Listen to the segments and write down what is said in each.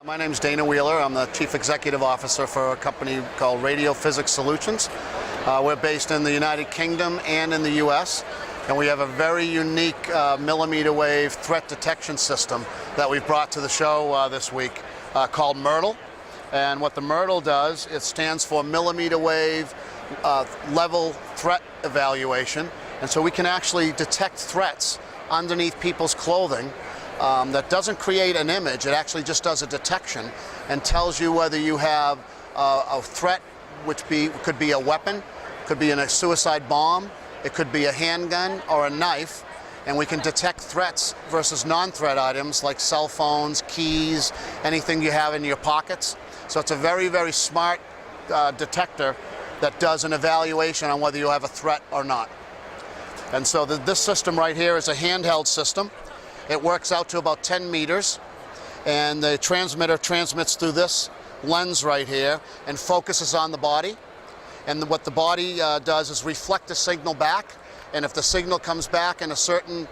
My name is Dana Wheeler. I'm the Chief Executive Officer for a company called Radio Physics Solutions. We're based in the United Kingdom and in the US, and we have a very unique millimeter wave threat detection system that we've brought to the show this week called Myrtle. And what the Myrtle does, it stands for millimeter wave level threat evaluation. And so we can actually detect threats underneath people's clothing. That doesn't create an image, it actually just does a detection and tells you whether you have a threat, which could be a weapon, could be a suicide bomb, it could be a handgun or a knife, and we can detect threats versus non-threat items like cell phones, keys, anything you have in your pockets. So it's a very, very smart detector that does an evaluation on whether you have a threat or not. And so this system right here is a handheld system. It works out to about 10 meters, and the transmitter transmits through this lens right here and focuses on the body. And what the body does is reflect the signal back, and if the signal comes back in a certain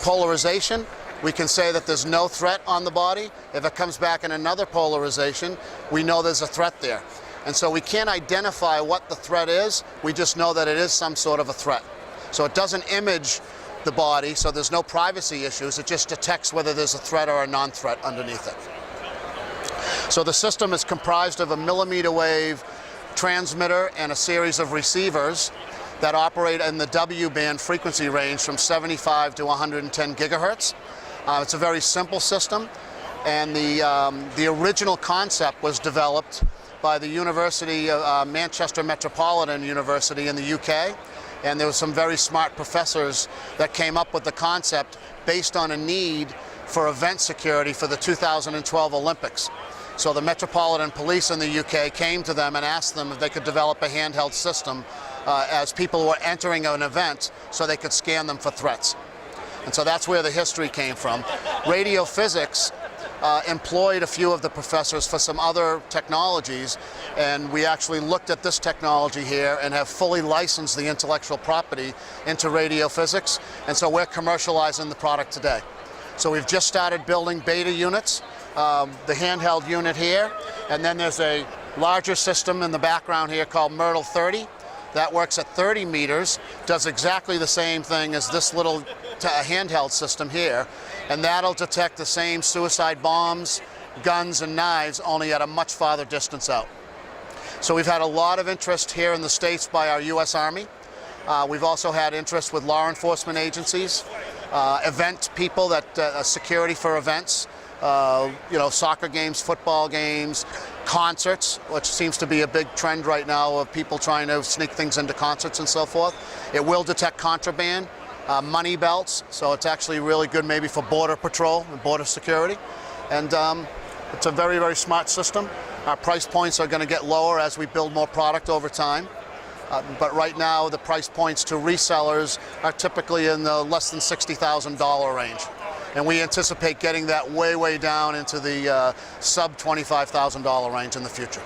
polarization, we can say that there's no threat on the body. If it comes back in another polarization, we know there's a threat there. And so we can't identify what the threat is, we just know that it is some sort of a threat. So it doesn't image the body, so there's no privacy issues. It just detects whether there's a threat or a non-threat underneath it. So the system is comprised of a millimeter wave transmitter and a series of receivers that operate in the W-band frequency range from 75 to 110 gigahertz. It's a very simple system, and the original concept was developed by the University of Manchester Metropolitan University in the UK. And there were some very smart professors that came up with the concept based on a need for event security for the 2012 Olympics. So the Metropolitan Police in the UK came to them and asked them if they could develop a handheld system as people were entering an event so they could scan them for threats. And so that's where the history came from. Radio physics employed a few of the professors for some other technologies, and we actually looked at this technology here and have fully licensed the intellectual property into radio physics, and so we're commercializing the product today. So we've just started building beta units, the handheld unit here, and then there's a larger system in the background here called Myrtle 30. That works at 30 meters, does exactly the same thing as this little handheld system here, and that'll detect the same suicide bombs, guns, and knives, only at a much farther distance out. So we've had a lot of interest here in the States by our US Army. We've also had interest with law enforcement agencies, event people, that security for events, soccer games, football games, concerts, which seems to be a big trend right now of people trying to sneak things into concerts and so forth. It will detect contraband, money belts, so it's actually really good maybe for border patrol and border security. And it's a very, very smart system. Our price points are going to get lower as we build more product over time. But right now the price points to resellers are typically in the less than $60,000 range. And we anticipate getting that way, way down into the sub $25,000 range in the future.